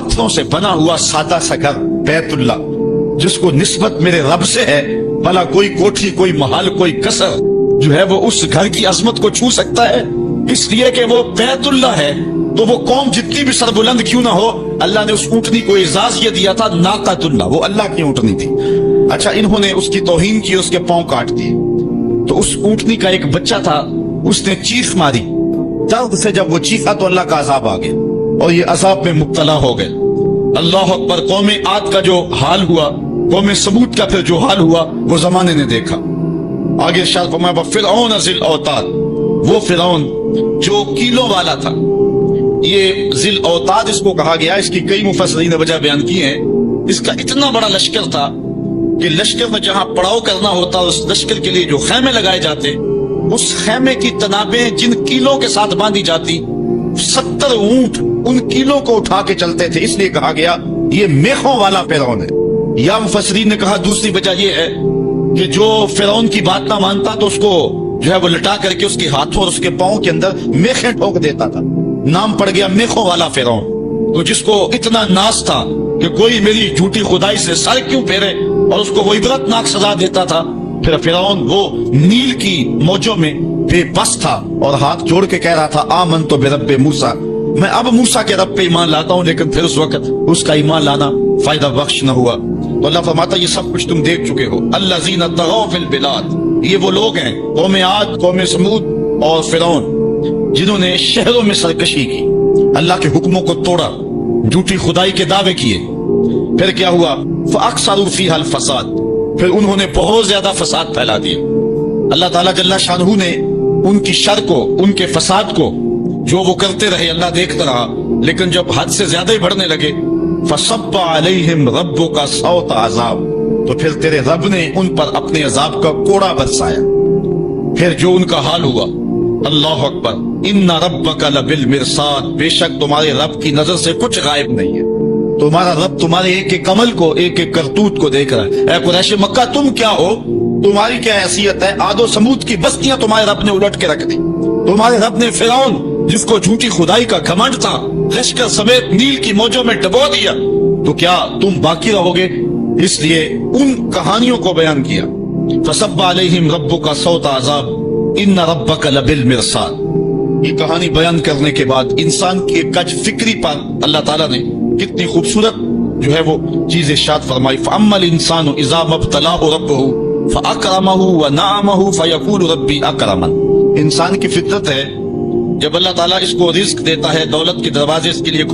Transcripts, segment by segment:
पत्थरों से बना हुआ सादा सा घर बैतुल्ला, जिसको निस्बत मेरे रब से है, भला कोई कोठी, कोई महल, कोई कसर जो है वो उस घर की अजमत को छू सकता है? इसलिए कि वो बैतुल्ला है। तो वो कौम जितनी भी सरबुलंद क्यों ना हो, अल्लाह ने उस ऊंटनी को एजाज ये दिया था नाकातुल्ला, वो अल्लाह की ऊंटनी थी। अच्छा, इन्होंने उसकी तौहीन की, उसके पांव काट दिए। तो उस ऊंटनी का एक बच्चा था, उसने चीख मारी। दर्द से जब वो चीखा तो अल्लाह का अजाब आ गया और ये अजाब में मुब्तला हो गए। अल्लाह अकबर। कौम आद का जो हाल हुआ, कौम समूद का फिर जो हाल हुआ, वो जमाने ने देखा। आगे शायद फरमाया फिरऔन ज़िल औताद, वो फिरौन जो कीलों वाला था। ये ज़िल औताद इसको कहा गया, इसकी कई मुफस्सिरीन ने वजह बयान की है। इसका इतना बड़ा लश्कर था कि लश्कर में जहां पड़ाव करना होता, उस लश्कर के लिए जो खैमे लगाए जाते, उस खैमे की तनाबें जिन कीलों के साथ बांधी जाती, 70 ऊंट उन कीलों को उठा के चलते थे। इसलिए कहा गया ये मेखों वाला फिरौन है। या मुफस्सिरीन ने कहा दूसरी वजह यह है कि जो फिरौन की बात ना मानता तो उसको जो है वो लटा करके उसके हाथों और उसके पांव के अंदर मेखें ठोक देता था। नाम पड़ गया मेखों वाला फिरौन। तो जिसको इतना नाज था कि कोई मेरी झूठी खुदाई से सर क्यों फेरे, और उसको वो इबरतनाक सजा देता था। फिर फिरौन वो नील की मौजों में बेबस था और हाथ जोड़ के कह रहा था आमन तो बेरब्बे मूसा, मैं अब मूसा के रब पे ईमान लाता हूं। लेकिन फिर उस वक्त उसका ईमान लाना फायदा बख्श न हुआ। तो अल्लाह फरमाता ये सब कुछ तुम देख चुके हो। अल्लज़ीना तगौ फिल बिलाद, ये वो लोग हैं, कौम आद, कौम समूद और फिरौन, जिन्होंने शहरों में सरकशी की, अल्लाह के हुक्मों को तोड़ा, झूठी खुदाई के दावे किए। फिर क्या हुआ? फ़अक्सरू फ़ीहल फ़साद, फिर उन्होंने बहुत ज्यादा फसाद फैला दिया। अल्लाह ताला जल्ला शानहू ने उनकी शर को, उनके फसाद को, जो वो करते रहे, अल्लाह देखता रहा। लेकिन जब हद से ज्यादा ही बढ़ने लगे, फसब्बा अलैहिम रब्बुका सौत अज़ाब, तो फिर तेरे रब ने उन पर अपने अजाब का कोड़ा बरसाया। फिर जो उनका हाल हुआ, अल्लाह अकबर, इन्ना रब्बका लबिल मिरसाद, बेशक तुम्हारे रब की नजर से कुछ गायब नहीं है। तुम्हारा रब तुम्हारे एक एक अमल को, एक एक करतूत को देख रहा है। ऐ कुरैश मक्का, तुम क्या हो? तुम्हारी क्या हैसियत है? आदो समूद की बस्तियां तुम्हारे रब ने उलट के रख दी। तुम्हारे रब ने फिरौन, जिसको झूठी खुदाई का घमंड था, लश्कर समेत नील की मौजों में डबो दिया। तो क्या तुम बाकी रहोगे? इसलिए उन कहानियों को बयान किया। फसब्बा अलैहिम रब्बुका सौत अज़ाब इन्ना रब्बका लबिल मिरसाद। ये कहानी बयान करने के बाद इंसान की कज फिक्री पर अल्लाह ताला ने कितनी खूबसूरत जो है वो चीज इरशाद फरमाई। फअम्मल इंसानु इज़ा मब्तलाहु रब्बुहु फअकरमहु व नअमहु फयक़ूलु रब्बी अकरमन। इंसान की फितरत है, जब अल्लाह ताला इसको रिस्क देता है, दौलत के दरवाजे इसके लिए।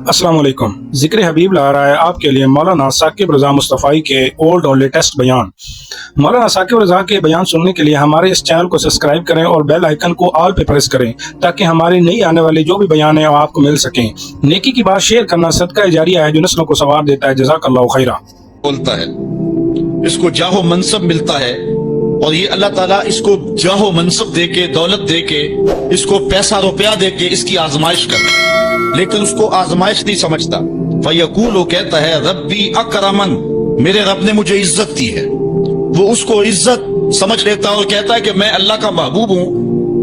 अस्सलाम वालेकुम। जिक्र हबीब ला रहा है आपके लिए मौलाना साकिब रज़ा मुस्तफ़ाई के ओल्ड और लेटेस्ट बयान। मौलाना साकिब रज़ा के बयान सुनने के लिए हमारे इस चैनल को सब्सक्राइब करें और बेल आइकन को ऑल पे प्रेस करें, ताकि हमारे नई आने वाले जो भी बयान है वो आपको मिल सकें। नेकी की बात शेयर करना सदका जारिया है जो नस्लों को सवार देता है। जज़ाकल्लाहु खैरा। बोलता है, इसको जाहो मनसब मिलता है, और ये अल्लाह ताला इसको जाहो मनसब दे के, दौलत दे के, इसको पैसा रुपया दे के इसकी आजमाइश करता, लेकिन उसको आजमाइश नहीं समझता। फयकूल, वो कहता है रब्बी अकरमन, मेरे रब ने मुझे इज्जत दी है। वो उसको इज्जत समझ लेता है और कहता है कि मैं अल्लाह का महबूब हूँ,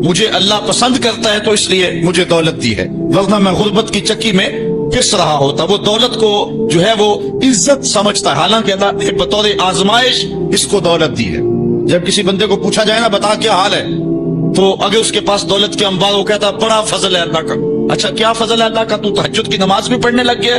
मुझे अल्लाह पसंद करता है, तो इसलिए मुझे दौलत दी है, वरना मैं गुर्बत की चक्की में पिस रहा होता। वो दौलत को जो है वो इज्जत समझता है, हालांकि अल्लाह ने बतौर आजमाइश इसको दौलत दी है। जब किसी बंदे को पूछा जाए ना, बता क्या हाल है, तो अगर उसके पास दौलत के अंबार, वो कहता बड़ा फजल है अल्लाह का। अच्छा, क्या फजल है अल्लाह का? तू तहज्जुद की नमाज भी पढ़ने लग गया?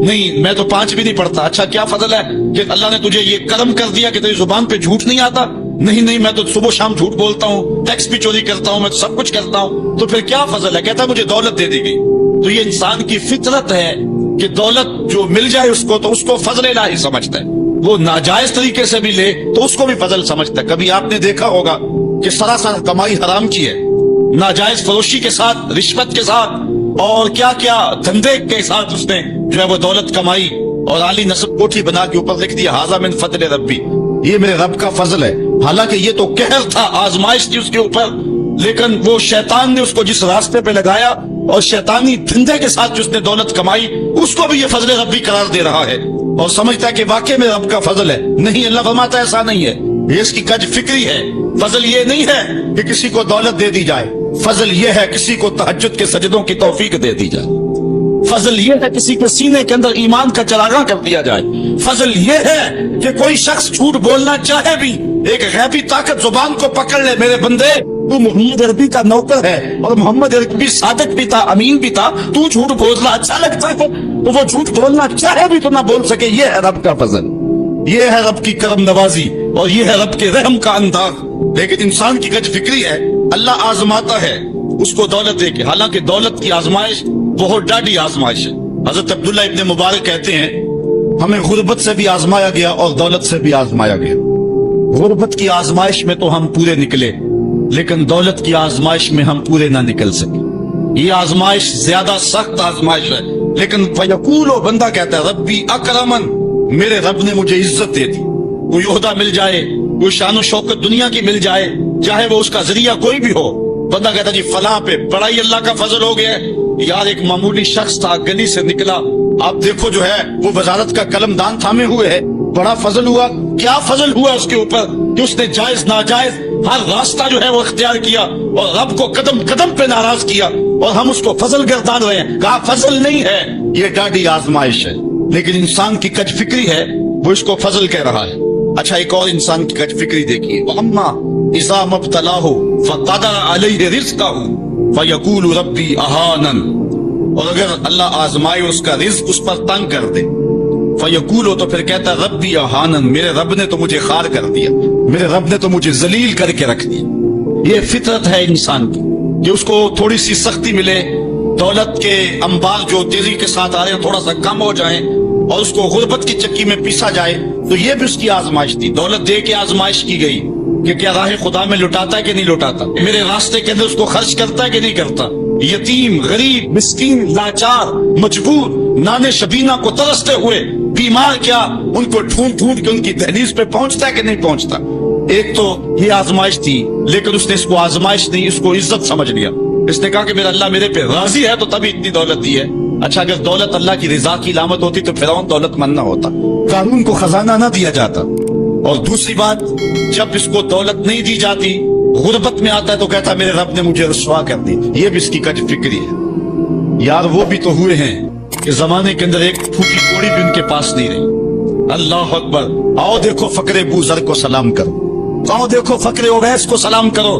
नहीं, मैं तो 5 भी नहीं पढ़ता। अच्छा, क्या फजल है कि अल्लाह ने तुझे ये करम कर दिया कि तेरी जुबान पे झूठ नहीं आता? नहीं नहीं, मैं तो सुबह शाम झूठ बोलता हूँ, टैक्स भी चोरी करता हूँ, मैं तो सब कुछ करता हूँ। तो फिर क्या फजल है? कहता मुझे दौलत दे दी गई। तो ये इंसान की फितरत है कि दौलत जो मिल जाए उसको, तो उसको फजल इलाही समझता है। वो नाजायज तरीके से भी ले तो उसको भी फजल समझता है। कभी आपने देखा होगा कि सरासर कमाई हराम की है, नाजायज फरोशी के साथ, रिश्वत के साथ और क्या क्या धंधे के साथ उसने जो है वो दौलत कमाई और आली नस्ब कोठी बना के ऊपर लिख दिया हाजा मिन फजल रब्बी, ये मेरे रब का फजल है। हालांकि ये तो कहर था, आजमाइश थी उसके ऊपर, लेकिन वो शैतान ने उसको जिस रास्ते पे लगाया और शैतानी धंधे के साथ जिसने दौलत कमाई, उसको भी ये फजल रब्बी करार दे रहा है और समझता है कि वाकई में रब का फजल है। नहीं, अल्लाह फरमाता ऐसा नहीं है, ये इसकी कज फिक्री है। फजल ये नहीं है कि किसी को दौलत दे दी जाए, फजल ये है किसी को तहज्जुद के सजदों की तौफीक दे दी जाए। फजल ये है किसी के सीने के अंदर ईमान का चरागा कर दिया जाए। फजल ये है कि कोई शख्स झूठ बोलना चाहे भी एक गैबी ताकत जुबान को पकड़ ले, मेरे बंदे तू मोहम्मद अरबी का नौकर है और मोहम्मद अरबी सादिक भी था, अमीन भी था, तू झूठ बोलना अच्छा लगता है तो वो झूठ बोलना चाहे भी तो ना बोल सके। ये है रब का फजल, ये है रब की करम नवाजी और ये है रब के रहम का अंदाज। लेकिन इंसान की गज फिक्री है, अल्लाह आजमाता है उसको दौलत दे के, हालांकि दौलत की आजमाइश बहुत डाढ़ी आजमाइश है। हजरत अब्दुल्ला इब्ने मुबारक कहते हैं हमें गुर्बत से भी आजमाया गया और दौलत से भी आजमाया गया। गुर्बत की आजमाइश में तो हम पूरे निकले, लेकिन दौलत की आजमाइश में हम पूरे ना निकल सके। ये आजमाइश ज्यादा सख्त आजमाइश है। लेकिन फयकूल बंदा कहता है रब्बी अकरमन, मेरे रब ने मुझे इज्जत दे दी। कोई ओहदा मिल जाए, कोई शान शौकत दुनिया की मिल जाए, चाहे वो उसका जरिया कोई भी हो, बंदा कहता जी फला पे बड़ा ही अल्लाह का फजल हो गया है। यार एक मामूली शख्स था, गली से निकला, आप देखो जो है वो वजारत का कलमदान थामे हुए है, बड़ा फजल हुआ। क्या फजल हुआ उसके ऊपर कि उसने जायज नाजायज हर रास्ता जो है वो इख्तियार किया और रब को कदम कदम पे नाराज किया और हम उसको फजल गर्दान रहे हैं। कहा फजल नहीं है, ये डाढ़ी आजमाइश है। लेकिन इंसान की कज फिक्री है, वो इसको फजल कह रहा है। अच्छा एक और इंसान की कज फिक्री देखिए, अम्मा इज़ा मब्तलाहु फक़दर अलैहि रिज़्क़हु फयक़ूलु रब्बी अहानन। और अगर अल्लाह आजमाए उसका रिज्क उस पर तंग कर दे, फयक़ूलु तो फिर कहता रब्बी अहानन, मेरे रब ने तो मुझे खार कर दिया, मेरे रब ने तो मुझे जलील करके रख दिया। ये फितरत है इंसान की कि उसको थोड़ी सी सख्ती मिले, दौलत के अंबार जो तेजी के साथ आ रहे हैं थोड़ा सा कम हो जाए और उसको गुर्बत की चक्की में पीसा जाए। तो ये भी उसकी आजमाइश थी, दौलत दे के आजमाइश की गई कि क्या राह खुदा में लुटाता है कि नहीं लुटाता, मेरे रास्ते के अंदर उसको खर्च करता है कि नहीं करता। यतीम, गरीब, मिस्कीन, लाचार, मजबूर, नाने शबीना को तरसते हुए बीमार, क्या उनको ढूंढ ढूंढ के उनकी दहलीज पे पहुंचता है कि नहीं पहुंचता। एक तो ये आजमाइश थी, लेकिन उसने इसको आजमाइश नहीं, इसको इज्जत समझ लिया। इसने कहा कि मेरा अल्लाह मेरे पे राजी है तो तभी इतनी दौलत दी है। अच्छा अगर दौलत अल्लाह की रिजा की लामत होती तो फिरौन दौलतमंद ना होता, कानून को खजाना ना दिया जाता। और दूसरी बात, जब इसको दौलत नहीं दी जाती, गुर्बत में आता है तो कहता मेरे रब ने मुझे रुसवा कर दी। ये भी इसकी कज फिक्री है। यार वो भी तो हुए हैं कि जमाने के अंदर एक फूकी कोड़ी भी उनके पास नहीं रही। अल्लाह अकबर, आओ देखो फकरे बूजर को सलाम करो, आओ देखो फकरे ओवैस को सलाम करो।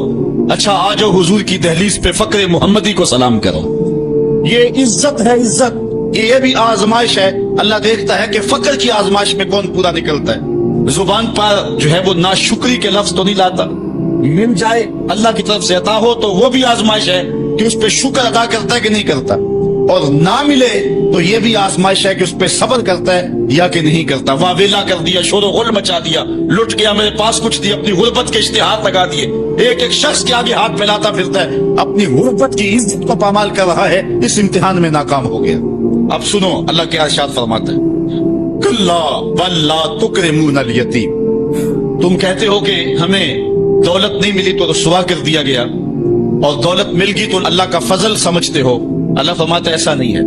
अच्छा आ जाओ हुजूर की दहलीज पे फकरे मोहम्मदी को सलाम करो। ये इज्जत है, इज्जत। ये भी आजमाइश है। अल्लाह देखता है कि फकर की आजमाइश में कौन पूरा निकलता है। जुबान पर जो है वो नाशुक्री के लफ्ज तो नहीं लाता, मिल जाए अल्लाह की तरफ से अता हो तो वो भी आजमाइश है कि उस पर शुक्र अदा करता है कि नहीं करता, और ना मिले तो ये भी आजमाइश है कि उस पर सब्र करता है या कि नहीं करता। वावेला कर दिया, शोर गुल मचा दिया, लुट गया, मेरे पास कुछ दिया, अपनी गुर्बत के इश्तिहार लगा दिए। एक एक शख्स के आगे हाथ फैलाता फिरता है, अपनी गुर्बत की इज्जत को पामाल कर रहा है, इस इम्तिहान में नाकाम हो गया। अब सुनो अल्लाह के इरशाद फरमाता है, कल्ला बल ला तुकरिमूनल यतीम। तुम कहते हो कि हमें दौलत नहीं मिली तो रुसवा कर दिया गया, और दौलत मिल गई तो अल्लाह का फजल समझते हो। अल्लाह फरमाता है ऐसा नहीं है।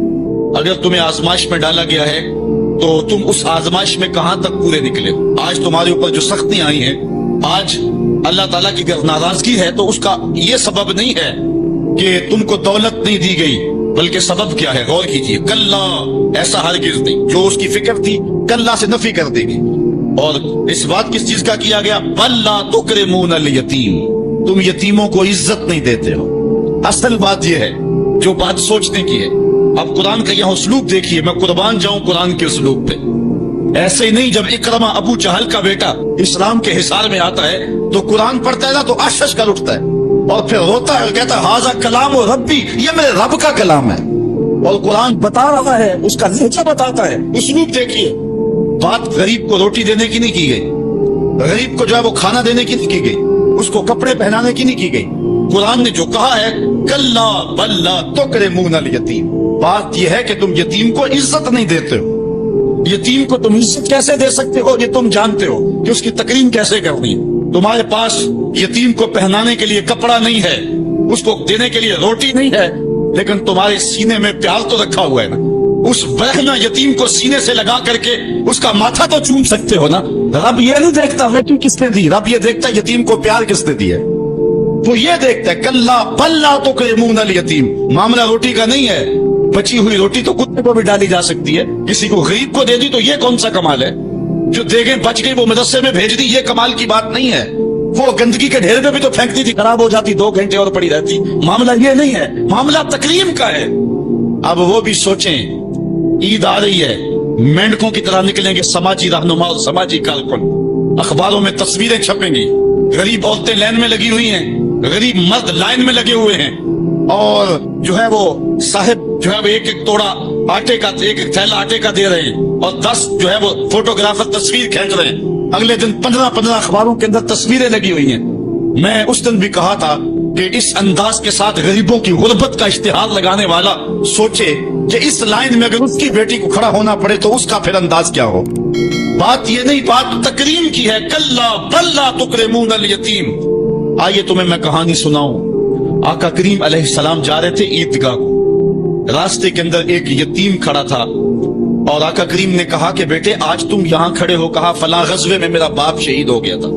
अगर तुम्हें आजमाइश में डाला गया है तो तुम उस आजमाइश में कहां तक पूरे निकले। आज तुम्हारे ऊपर जो सख्तियां आई हैं, आज अल्लाह ताला की अगर नाराजगी है तो उसका ये सबब नहीं है कि तुमको दौलत नहीं दी गई, बल्कि सबब क्या है गौर कीजिए। कल्ला, ऐसा हरगिज नहीं। जो उसकी फिक्र थी कल्ला से नफी कर देगी। और इस बात किस चीज का किया गया, वल्ला तुकरिमूनल यतीम, तुम यतीमों को इज्जत नहीं देते हो। असल बात यह है जो बात सोचने की है। अब कुरान का यहाँ उसलूब देखिए, मैं कुर्बान जाऊं कुरान के उसलूब पे। ऐसे ही नहीं, जब इकरमा अबू जहल का बेटा इस्लाम के हिसार में आता है तो कुरान पढ़ता है ना तो आशश कर उठता है और फिर रोता है और कहता है हाजा कलाम और रब्बी, ये मेरे रब का कलाम है। और कुरान बता रहा है, उसका लहजा बताता है। उसलूब देखिए, बात गरीब को रोटी देने की नहीं की गई, गरीब को जो है वो खाना देने की नहीं की गई, उसको कपड़े पहनाने की नहीं की गई। कुरान ने जो कहा है कल्ला बल्ला तुकरिमूनल यतीम, बात यह है कि तुम यतीम को इज्जत नहीं देते हो। यतीम को तुम इज्जत कैसे दे सकते हो, ये तुम जानते हो कि उसकी तकरीम कैसे करनी है। तुम्हारे पास यतीम को पहनाने के लिए कपड़ा नहीं है, उसको देने के लिए रोटी नहीं है, लेकिन तुम्हारे सीने में प्यार तो रखा हुआ है ना। उस बहना यतीम को सीने से लगा करके उसका माथा तो चूम सकते हो ना। रब ये नहीं देखता रोटी किसने दी, रब ये देखता है यतीम को प्यार किसने दिया। वो ये देखता है कल्ला बल्ला तुकरिमूनल यतीम, मामला रोटी का नहीं है, बची हुई रोटी तो कुत्ते को भी डाली जा सकती है, किसी को गरीब को दे दी तो ये कौन सा कमाल है? जो देखें बच गई वो मदरसे में भेज दी, ये कमाल की बात नहीं है। वो गंदगी के ढेर में भी तो फेंकती थी, खराब हो जाती, 2 घंटे और पड़ी रहती। मामला ये नहीं है, मामला तकरीम का है। अब वो भी सोचें, ईद आ रही है, मेंढकों की तरह निकलेंगे समाजी रहनुमा और समाजी कारकुन, अखबारों में तस्वीरें छपेंगी, गरीब औरतें लाइन में लगी हुई हैं, गरीब मर्द लाइन में लगे हुए हैं, और जो है वो साहिब जो है वो एक एक तोड़ा आटे का, एक एक थैला आटे का दे रहे हैं, और 10 जो है वो फोटोग्राफर तस्वीर खींच रहे हैं। अगले दिन 15 अखबारों के अंदर तस्वीरें लगी हुई हैं। मैं उस दिन भी कहा था कि इस अंदाज के साथ गरीबों की गुर्बत का इश्तिहार लगाने वाला सोचे कि इस लाइन में अगर उसकी बेटी को खड़ा होना पड़े तो उसका फिर अंदाज क्या हो। बात ये नहीं, बात तकरीम की है। कल्ला बल्ला तुकरिमून अल यतीम। आइए तुम्हें मैं कहानी सुनाऊं। आका करीम अलैहिस्सलाम जा रहे थे ईदगाह को, रास्ते के अंदर एक यतीम खड़ा था और आका करीम ने कहा कि बेटे आज तुम यहाँ खड़े हो। कहा फलां गज़वे में मेरा बाप शहीद हो गया था,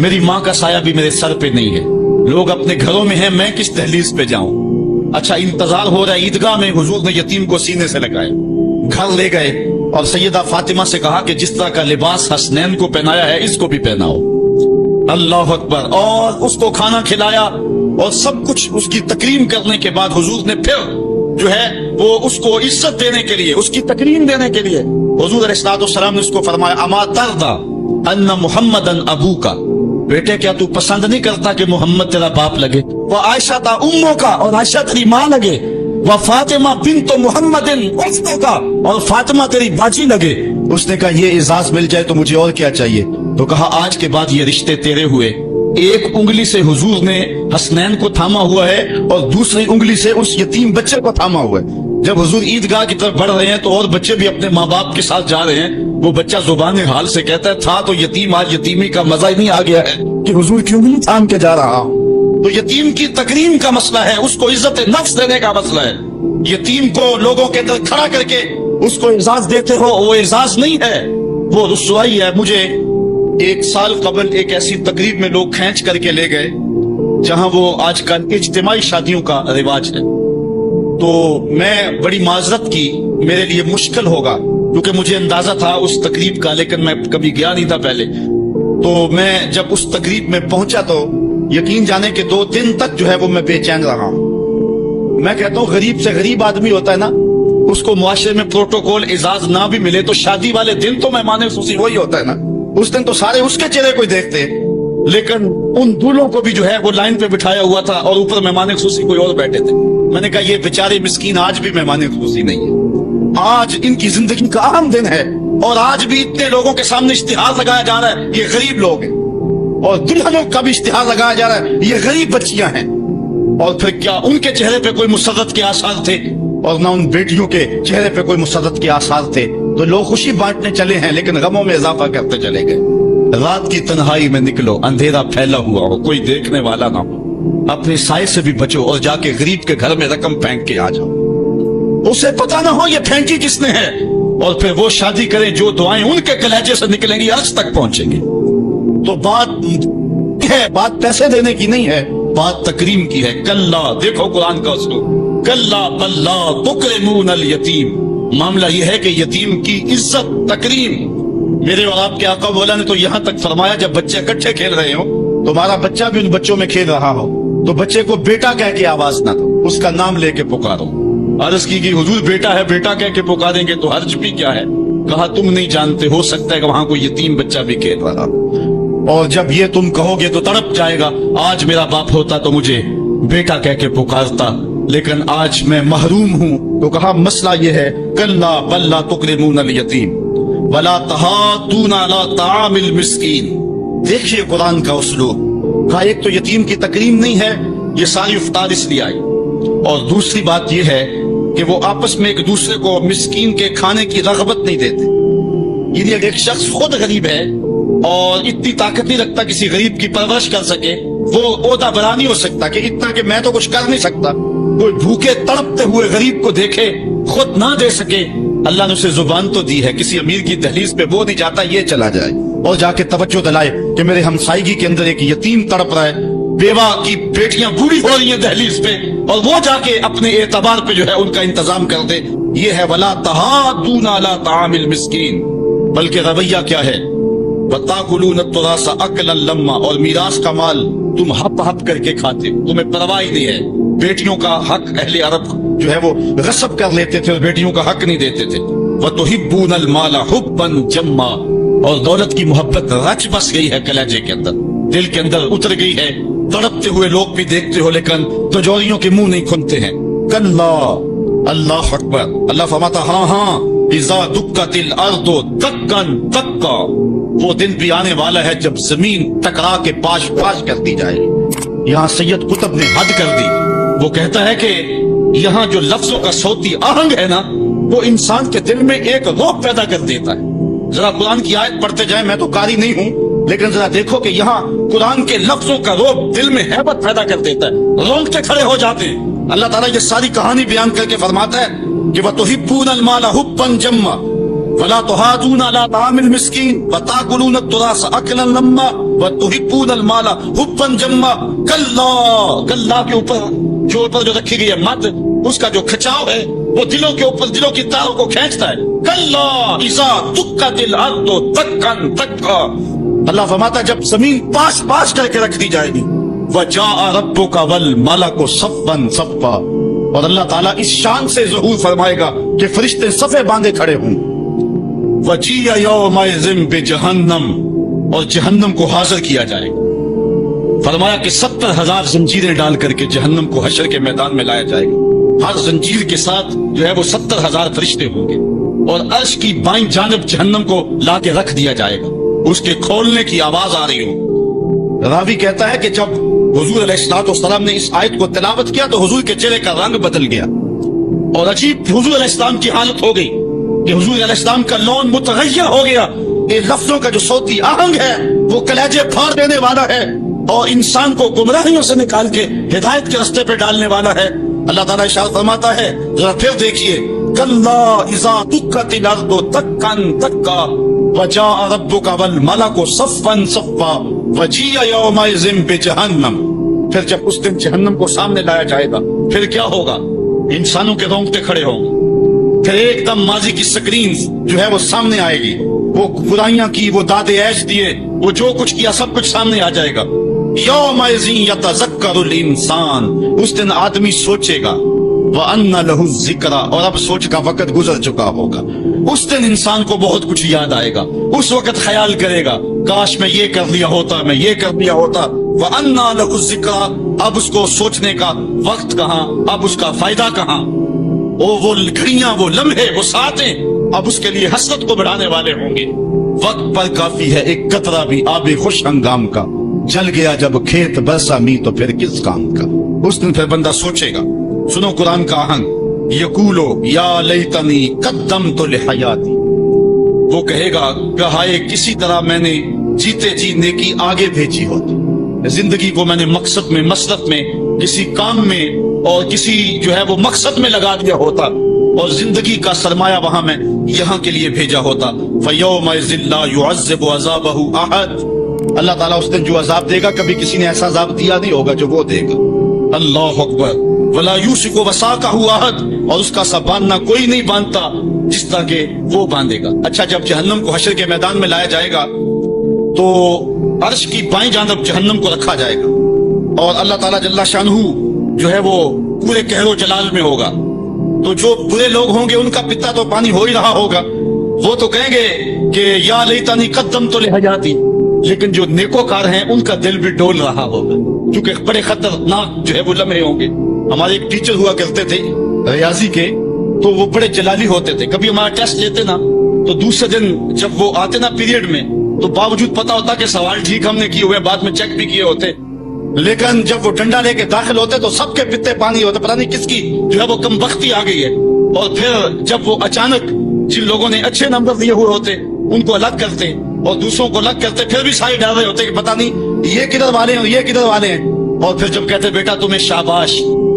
मेरी माँ का साया भी मेरे सर पे नहीं है, लोग अपने घरों में हैं, मैं किस दहलीज पे जाऊं। अच्छा इंतजार हो रहा है ईदगाह में। हुजूर ने यतीम को सीने से लगाए, घर ले गए और सैयदा फातिमा से कहा कि जिस तरह का लिबास हसनैन को पहनाया है इसको भी पहनाओ। अल्लाह अकबर। और उसको खाना खिलाया और सब कुछ उसकी तकरीम करने के बाद हुजूर ने फिर जो है वो उसको इज्जत देने के लिए, उसकी तकरीम देने के लिए हुजूर अलैहिस्सलाम ने उसको फरमाया अमा तरदा अन्ना मुहम्मदन अबू का, बेटे क्या तू पसंद नहीं करता कि मोहम्मद तेरा बाप लगे? वह आयशा ता उम्मो का, और आयशा तेरी माँ लगे। वह फातिमा बिन्तो मुहम्मदिन उख्तो का, और फातिमा तेरी बाजी लगे। उसने कहा ये इजाज मिल जाए तो मुझे और क्या चाहिए? तो कहा आज के बाद ये रिश्ते तेरे हुए। एक उंगली से हुजूर ने हसनैन को थामा हुआ है और दूसरी उंगली से उस यतीम बच्चे को थामा हुआ है। जब हुजूर ईदगाह की तरफ बढ़ रहे हैं तो और बच्चे भी अपने माँ बाप के साथ जा रहे हैं। वो बच्चा जुबान हाल से कहता है था तो यतीम, आज यतीमी का मजा ही नहीं आ गया है कि हुजूर की उंगली थाम के जा रहा। तो यतीम की तकरीम का मसला है, उसको इज्जत नफ्स देने का मसला है। यतीम को लोगों के अंदर खड़ा करके उसको एजाज देते हो, वो एजाज नहीं है, वो रुसवाई है। मुझे 1 साल कबल एक ऐसी तकरीब में लोग खींच करके ले गए जहां वो आजकल इज्तिमाई शादियों का रिवाज है। तो मैं बड़ी माजरत की, मेरे लिए मुश्किल होगा क्योंकि मुझे अंदाजा था उस तकरीब का, लेकिन मैं कभी गया नहीं था पहले। तो मैं जब उस तकरीब में पहुंचा तो यकीन जाने के 2 दिन तक जो है वो मैं बेचैन रहा हूं। मैं कहता हूँ गरीब से गरीब आदमी होता है ना, उसको मुआशरे में प्रोटोकॉल इजाज ना भी मिले तो शादी वाले दिन तो मेहमान खुशी वही होता है ना, उस दिन तो सारे उसके चेहरे को ही देखते हैं। लेकिन उन दूल्हों को भी जो है वो लाइन पे बिठाया हुआ था और ऊपर मेहमान खुशी कोई और बैठे थे। मैंने कहा ये बेचारे मिस्कीन आज भी मेहमान खुशी नहीं है, आज इनकी जिंदगी का अहम दिन है और आज भी इतने लोगों के सामने इश्तिहार लगाया जा रहा है ये गरीब लोग हैं, और दुल्हनों का भी इश्तिहार लगाया जा रहा है ये गरीब बच्चियां हैं। और फिर क्या उनके चेहरे पे कोई मुसर्रत के आसार थे? और ना उन बेटियों के चेहरे पे कोई मुसर्रत के आसार थे। तो लोग खुशी बांटने चले हैं लेकिन गमों में इजाफा करते चले गए। रात की तन्हाई में निकलो, अंधेरा फैला हुआ हो, कोई देखने वाला ना हो, अपने साए से भी बचो और जाके गरीब के घर में रकम फेंक के आ जाओ, उसे पता ना हो ये फेंकी किसने है, और फिर वो शादी करें जो दुआएं उनके कलेजे से निकलेंगी अर्श तक पहुंचेंगी। तो बात है, बात पैसे देने की नहीं है, बात तकरीम की है। कल्ला, देखो कुरान का उसलूब, कल्ला बल्ला तुकरिमून अल यतीम। मामला यह है कि यतीम की इज्जत तकरीम। मेरे और आपके आका मौला ने तो यहाँ तक फरमाया जब बच्चे इकट्ठे खेल रहे हो, तुम्हारा बच्चा भी उन बच्चों में खेल रहा हो, तो बच्चे को बेटा कह के आवाज ना दो, उसका नाम लेके पुकारो। अर्ज की हुजूर बेटा है, बेटा कह के पुकारेंगे तो हर्ज भी क्या है? कहा तुम नहीं जानते, हो सकता है कि वहां कोई यतीम बच्चा भी खेल रहा, और जब ये तुम कहोगे तो तड़प जाएगा, आज मेरा बाप होता तो मुझे बेटा कह के पुकारता, लेकिन आज मैं महरूम हूं। तो कहा मसला ये है, कल्ला बल्ला तुकरिमून अल यतीम वला तहादूना अला तामिल मिस्कीन। देखिए कुरान का उसलूब। कहा एक तो यतीम की तकरीम नहीं है, ये सारी इफ्तार इसलिए आई, और दूसरी बात यह है कि वो आपस में एक दूसरे को मिस्कीन के खाने की रगबत नहीं देते। यदि एक शख्स खुद गरीब है और इतनी ताकत नहीं रखता किसी गरीब की परवरिश कर सके, वो ओहदा बड़ा नहीं हो सकता कि इतना कि मैं तो कुछ कर नहीं सकता। कोई भूखे तड़पते हुए गरीब को देखे, खुद ना दे सके, अल्लाह ने उसे जुबान तो दी है, किसी अमीर की दहलीज पे वो नहीं जाता ये चला जाए और जाके तवज्जो दिलाए कि मेरे हमसायगी के अंदर एक यतीम तड़प रहा है, बेवा की बेटियां बूढ़ी हो रही हैं दहलीज पे, اور وہ جا کے اپنے اعتبار پہ جو ہے ان کا انتظام کر دے. یہ ہے ولا تحاضون علی طعام المسکین. بلکہ رویہ کیا ہے؟ وَتَأْكُلُونَ التُّرَاثَ أَكْلًا لَمًّا. اور میراث کا مال تم ہپ ہپ کر کے کھاتے ہو، تمہیں پرواہ ہی نہیں ہے. بیٹیوں کا حق اہل عرب جو ہے وہ غصب کر لیتے تھے اور بیٹیوں کا حق نہیں دیتے تھے. وَتُحِبُّونَ الْمَالَ حُبًّا جَمًّا. اور دولت کی محبت رچ بس گئی ہے کلیجے کے اندر، دل کے اندر اتر گئی ہے. تڑپتے ہوئے لوگ بھی دیکھتے ہو لیکن تجوریوں کے منہ نہیں کھلتے ہیں. کلا، اللہ اکبر. اللہ فرماتا ہاں ہاں اذا دکت الارض دکا دکا. وہ دن بھی آنے والا ہے جب زمین ٹکرا کے پاش پاش کر دی جائے گی. یہاں سید قطب نے حد کر دی. وہ کہتا ہے کہ یہاں جو لفظوں کا صوتی آہنگ ہے نا، وہ انسان کے دل میں ایک رعب پیدا کر دیتا ہے. ذرا قرآن کی آیت پڑھتے جائیں، میں تو قاری نہیں ہوں لیکن ذرا دیکھو کہ یہاں قرآن کے لفظوں کا رعب دل میں ہیبت پیدا کر دیتا ہے، رونگٹے کھڑے ہو جاتے ہیں. اللہ تعالیٰ یہ ساری کہانی بیان کر کے فرماتا ہے کہ وَتُحِبُّونَ الْمَالَ حُبًّا جَمًّا وَلَا تُحَاضُونَ عَلَىٰ طَعَامِ الْمِسْكِينِ وَتَأْكُلُونَ التُّرَاثَ أَكْلًا لَمًّا وَتُحِبُّونَ الْمَالَ حُبًّا جَمًّا. کلا، کلا کے اوپر جو رکھی گئی ہے مد، اس کا جو کھچاؤ ہے وہ دلوں کے اوپر، دلوں کی تاروں کو کھینچتا ہے. کلا اذا دکت الارض دکا دکا. اللہ فرماتا جب زمین پاش پاش کر کے رکھ دی جائے گی. وجاء ربک والملک صفا صفا. اور اللہ تعالیٰ اس شان سے ظہور فرمائے گا کہ فرشتے صفے باندھے کھڑے ہوں. وجیء یومئذ بجہنم. اور جہنم کو حاضر کیا جائے گا. فرمایا کہ 70,000 زنجیریں ڈال کر کے جہنم کو حشر کے میدان میں لایا جائے گا. ہر زنجیر کے ساتھ جو ہے وہ 70,000 فرشتے ہوں گے اور عرش کی بائیں جانب جہنم کو لا کے رکھ دیا جائے گا. اس کے کھولنے کی آواز آ رہی ہو. راوی کہتا ہے کہ جب حضور علیہ السلام نے اس آیت کو تلاوت کیا تو حضور کے چہرے کا رنگ بدل گیا اور عجیب حضور علیہ السلام کی حالت ہو گئی کہ حضور علیہ السلام کا لون متغیر ہو گیا. یہ لفظوں کا جو صوتی آہنگ ہے وہ کلیجے پھاڑ دینے والا ہے اور انسان کو گمراہیوں سے نکال کے ہدایت کے راستے پہ ڈالنے والا ہے. اللہ تعالیٰ ارشاد فرماتا ہے، ذرا پھر دیکھیے، کلا اذا دکت الارض دکا دکا وجاء ربک والملک صفا صفا وجیء یومئذ بجہنم. پھر جب اس دن جہنم کو سامنے لایا جائے گا پھر کیا ہوگا؟ انسانوں کے رونگٹے کھڑے ہوں گے. پھر ایک دم ماضی کی سکرین جو ہے وہ سامنے آئے گی، وہ برائیاں کی، وہ داد عیش دیے، وہ جو کچھ کیا سب کچھ سامنے آ جائے گا. یومئذ یتذکر الانسان. اس دن آدمی سوچے گا وَأَنَّ لَهُ الذِّکْرَ. اور اب سوچ کا وقت گزر چکا ہوگا. اس دن انسان کو بہت کچھ یاد آئے گا. اس وقت خیال کرے گا کاش میں یہ کر لیا ہوتا، میں یہ کر لیا ہوتا. وَأَنَّ لَهُ الذِّکْرَ. اب اس کو سوچنے کا وقت کہاں، اب اس کا فائدہ کہاں. وہ گھڑیاں، وہ لمحے، وہ ساعتیں اب اس کے لیے حسرت کو بڑھانے والے ہوں گے. وقت پر کافی ہے ایک قطرہ بھی آب خوش ہنگام کا. جل گیا جب کھیت برسا می تو پھر کس کام کا. اس دن پھر بندہ سوچے گا. سنو قرآن کا آہنگ، یقولو یا لیتنی قدمت لحیاتی. وہ کہے گا کہ کسی طرح میں نے جیتے جی نیکی آگے بھیجی ہوتی. زندگی کو میں نے مقصد میں، مسلط میں، کسی کام میں اور کسی جو ہے وہ مقصد میں لگا دیا ہوتا اور زندگی کا سرمایہ وہاں میں یہاں کے لیے بھیجا ہوتا. فَيَوْمَئِذٍ لَا يُعَذِّبُ عَذَابَهُ أَحَدٌ. اللہ تعالیٰ اس دن جو عذاب دے گا کبھی کسی نے ایسا عذاب دیا نہیں ہوگا جو وہ دے گا. اللہ اکبر. وَلَا يُوشِكُ وَسَاقَهُ أَحَدٌ. اور اس کا سا باندھنا کوئی نہیں باندھتا جس طرح کہ وہ باندھے گا. اچھا، جب جہنم کو حشر کے میدان میں لایا جائے گا تو عرش کی بائیں جانب جہنم کو رکھا جائے گا اور اللہ تعالیٰ جل شانہ جو ہے وہ پورے قہر و جلال میں ہوگا. تو جو برے لوگ ہوں گے ان کا پتا تو پانی ہو ہی رہا ہوگا. وہ تو کہیں گے کہ یا لیتنی قدمت لحیاتی. لیکن جو نیکوکار ہیں ان کا دل بھی ڈول رہا ہوگا کیونکہ بڑے خطرناک جو ہے وہ لمحے ہوں گے. ہمارے ایک ٹیچر ہوا کرتے تھے ریاضی کے، تو وہ بڑے جلالی ہوتے تھے. کبھی ہمارا ٹیسٹ لیتے نا تو دوسرے دن جب وہ آتے نا پیریڈ میں تو باوجود پتا ہوتا کہ سوال ٹھیک ہم نے کیے ہوئے، بعد میں چیک بھی کیے ہوتے، لیکن جب وہ ڈنڈا لے کے داخل ہوتے تو سب کے پتے پانی ہوتے. پتہ نہیں کس کی جو ہے وہ کم بختی آ گئی ہے. اور پھر جب وہ اچانک جن لوگوں نے اچھے نمبر لیے ہوئے ہوتے ان کو الگ کرتے اور دوسروں کو الگ کرتے، پھر بھی سارے ڈر رہے ہوتے کہ پتہ نہیں یہ کدھر والے ہیں اور یہ کدھر والے ہیں. اور پھر جب کہتے بیٹا تمہیں شاباش،